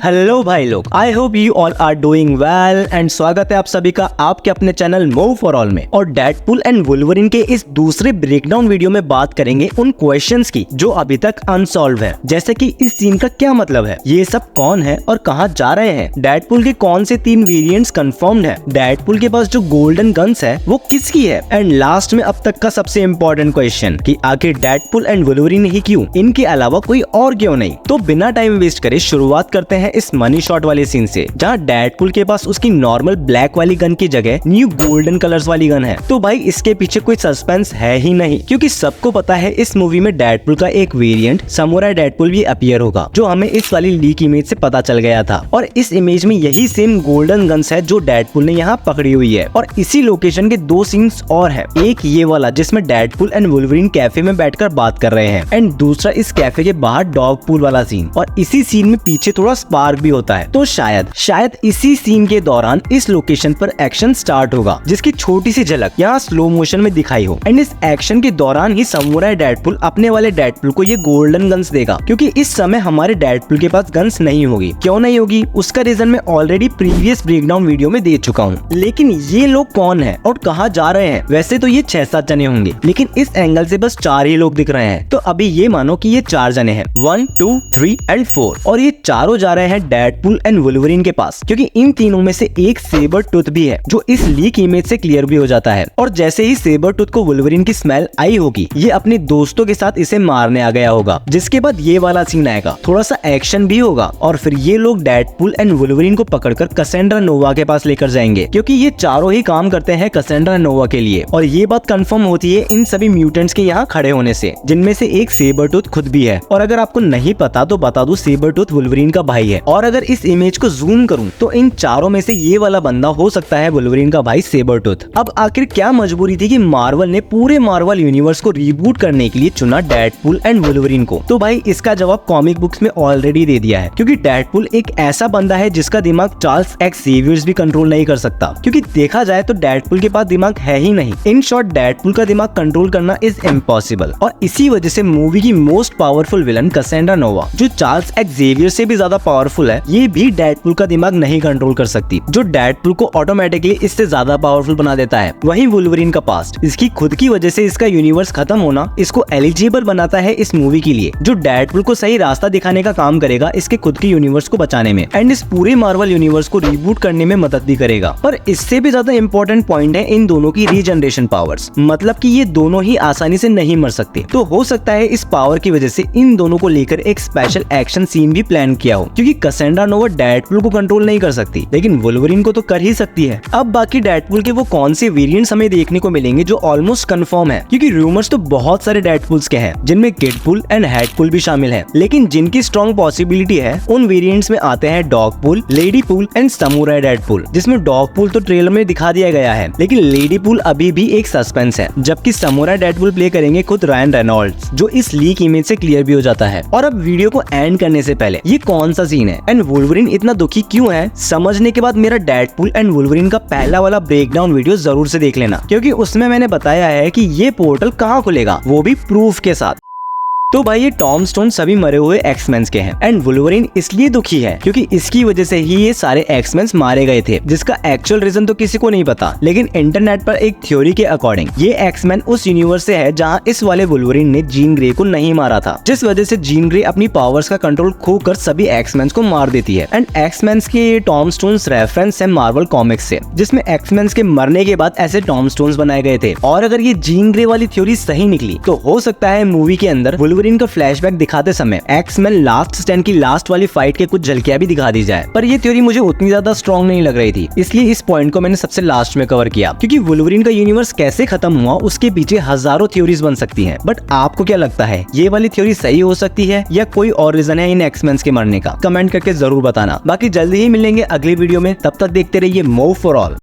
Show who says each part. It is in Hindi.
Speaker 1: हेलो भाई लोग, I hope you all are doing well and स्वागत है आप सभी का आपके अपने चैनल मूव फॉर ऑल में। और डेडपूल एंड वुल्वरिन के इस दूसरे ब्रेकडाउन वीडियो में बात करेंगे उन क्वेश्चंस की जो अभी तक अनसॉल्व है, जैसे कि इस सीन का क्या मतलब है, ये सब कौन है और कहाँ जा रहे हैं, डेडपूल के कौन से 3 वेरिएंट्स कंफर्म्ड है, डेडपूल के पास जो गोल्डन गन्स है वो किसकी है, एंड लास्ट में अब तक का सबसे इम्पोर्टेंट क्वेश्चन कि आखिर डेडपूल एंड वुल्वरिन ही क्यों, इनके अलावा कोई और क्यों नहीं। तो बिना टाइम वेस्ट करे शुरुआत करते हैं इस मनी शॉट वाले सीन से, जहाँ डेडपूल के पास उसकी नॉर्मल ब्लैक वाली गन की जगह न्यू गोल्डन कलर्स वाली गन है। तो भाई इसके पीछे कोई सस्पेंस है ही नहीं, क्योंकि सबको पता है इस मूवी में डेडपूल का एक वेरिएंट समुराई डेडपूल भी अपीयर होगा, जो हमें इस वाली लीक इमेज से पता चल गया था। और इस इमेज में यही सेम गोल्डन गन्स है जो डेडपूल ने यहाँ पकड़ी हुई है। और इसी लोकेशन के 2 सीन्स और है, एक ये वाला जिसमें डेडपूल एंड वुल्वरिन कैफे में बैठकर बात कर रहे हैं, एंड दूसरा इस कैफे के बाहर डॉग पूल वाला सीन। और इसी सीन में पीछे थोड़ा स्पार्क भी होता है, तो शायद इसी सीन के दौरान इस लोकेशन पर एक्शन स्टार्ट होगा, जिसकी छोटी सी झलक यहाँ स्लो मोशन में दिखाई हो। एंड इस एक्शन के दौरान ही समुराई डेडपूल अपने वाले डेडपूल को ये गोल्डन गन्स देगा, क्योंकि इस समय हमारे डेडपूल के पास गन्स नहीं होगी। क्यों नहीं होगी उसका रीजन मैं ऑलरेडी प्रीवियस ब्रेकडाउन वीडियो में दे चुका हूँ। लेकिन ये लोग कौन है और कहाँ जा रहे हैं? वैसे तो ये 6-7 जने होंगे, लेकिन इस एंगल से बस 4 ही लोग दिख रहे हैं। तो अभी ये मानो कि ये 4 जने हैं, 1, 2, 3 एंड 4, और ये चारों जा रहे हैं डेडपूल एंड वुल्वरिन के पास, क्योंकि इन तीनों में से एक सेबर टूथ भी है, जो इस लीक इमेज से क्लियर भी हो जाता है। और जैसे ही सेबर टूथ को वुल्वरिन की स्मेल आई होगी, ये अपने दोस्तों के साथ इसे मारने आ गया होगा, जिसके बाद ये वाला सीन आएगा, थोड़ा सा एक्शन भी होगा, और फिर ये लोग डेडपूल एंड वुल्वरिन को पकड़कर कैसेंड्रा नोवा के पास लेकर जाएंगे, क्योंकि ये चारों ही काम करते हैं कैसेंड्रा नोवा के लिए। और ये बात कंफर्म होती है इन सभी म्यूटेंट्स के यहाँ खड़े होने से, जिनमें से एक सेबर टूथ खुद भी है। और अगर आपको नहीं पता तो बता दूं, सेबर टूथ वुल्वरिन का भाई है। और अगर इस इमेज को जूम करूं तो इन चारों में से ये वाला बंदा हो सकता है वुल्वरिन का भाई सेबर टूथ। अब आखिर क्या मजबूरी थी कि मार्वल ने पूरे मार्वल यूनिवर्स को रीबूट करने के लिए चुना डेडपूल एंड वुल्वरिन को? तो भाई इसका जवाब कॉमिक बुक्स में ऑलरेडी दे दिया है, क्योंकि डेडपूल एक ऐसा बंदा है जिसका दिमाग चार्ल्स एक्स ज़ेवियर्स भी कंट्रोल नहीं कर सकता, क्योंकि देखा जाए तो डेडपूल के पास दिमाग है ही नहीं। इन शॉर्ट डेडपूल का दिमाग कंट्रोल करना इज इम्पॉसिबल। और इसी वजह से मूवी की मोस्ट पावरफुल विलन कैसेंड्रा नोवा, जो चार्ल्स एक्स ज़ेवियर से भी ज्यादा पावरफुल है, ये भी डेडपूल का दिमाग नहीं कंट्रोल कर सकती, जो डेडपूल को ऑटोमेटिकली इससे ज्यादा पावरफुल बना देता है। वहीं वुल्वरिन का पास्ट, इसकी खुद की वजह से इसका यूनिवर्स खत्म होना इसको एलिजिबल बनाता है इस मूवी के लिए, जो डेडपूल को सही रास्ता दिखाने का काम करेगा इसके खुद के यूनिवर्स को बचाने में, एंड इस पूरे मार्वल यूनिवर्स को रीबूट करने में मदद भी करेगा। पर इससे भी ज्यादा इंपॉर्टेंट पॉइंट है इन दोनों की रीजनरेशन पावर्स, मतलब कि ये दोनों ही आसानी से नहीं मर सकते। तो हो सकता है इस पावर की वजह से इन दोनों को लेकर एक स्पेशल एक्शन सीन भी प्लान किया हो, क्योंकि कैसेंड्रा नोवा डेडपूल को कंट्रोल नहीं कर सकती, लेकिन वुल्वरिन को तो कर ही सकती है। अब बाकी डेडपूल के वो कौन से वेरिएंट्स हमें देखने को मिलेंगे जो ऑलमोस्ट कंफर्म है, क्योंकि रूमर्स तो बहुत सारे डेडपूल्स के हैं, जिनमें किडपूल एंड हेडपूल भी शामिल है, लेकिन जिनकी स्ट्रॉन्ग पॉसिबिलिटी है उन वेरिएंट्स में आते हैं डॉगपूल, लेडीपूल एंड समुराई डेडपूल, जिसमें डॉगपूल तो ट्रेलर में दिखा दिया गया है, लेकिन लेडीपूल अभी भी एक सस्पेंस है, जबकि समुराई डेडपूल प्ले करेंगे खुद रायन रेनॉल्ड्स, जो इस लीक इमेज से क्लियर भी हो जाता है। और अब वीडियो को एंड करने से पहले ये कौन सा सीन है एंड वुल्वरिन इतना दुखी क्यों है, समझने के बाद मेरा डेडपूल एंड वुल्वरिन का पहला वाला ब्रेकडाउन वीडियो जरूर से देख लेना, क्योंकि उसमें मैंने बताया है कि ये पोर्टल कहाँ खुलेगा, वो भी प्रूफ के साथ। तो भाई ये टॉम स्टोन सभी मरे हुए एक्समेंस के हैं, एंड वुल्वरिन इसलिए दुखी है क्योंकि इसकी वजह से ही ये सारे एक्समेंस मारे गए थे, जिसका एक्चुअल रीजन तो किसी को नहीं पता, लेकिन इंटरनेट पर एक थ्योरी के अकॉर्डिंग ये एक्समैन उस यूनिवर्स से है जहां इस वाले वुल्वरिन ने जीन ग्रे को नहीं मारा था, जिस वजह से जीन ग्रे अपनी पावर्स का कंट्रोल खोकर सभी एक्समेंस को मार देती है। एंड एक्समेंस के ये टॉम स्टोन्स रेफरेंस है मार्वल कॉमिक्स से, जिसमें एक्समेंस के मरने के बाद ऐसे टॉम स्टोन्स बनाए गए थे। और अगर ये जीन ग्रे वाली थ्योरी सही निकली तो हो सकता है मूवी के अंदर वुल्वरिन का फ्लैशबैक दिखाते समय एक्समैन लास्ट स्टैंड की लास्ट वाली फाइट के कुछ झलकियां भी दिखा दी जाए। पर ये थ्योरी मुझे उतनी ज्यादा स्ट्रॉन्ग नहीं लग रही थी, इसलिए इस पॉइंट को मैंने सबसे लास्ट में कवर किया, क्योंकि वुल्वरिन का यूनिवर्स कैसे खत्म हुआ उसके पीछे हजारों थ्योरीज बन सकती हैं। बट आपको क्या लगता है, ये वाली थ्योरी सही हो सकती है या कोई और रीजन है इन एक्समैन्स के मरने का? कमेंट करके जरूर बताना। बाकी जल्दी ही मिलेंगे अगली वीडियो में, तब तक देखते रहिए मूव फॉर ऑल।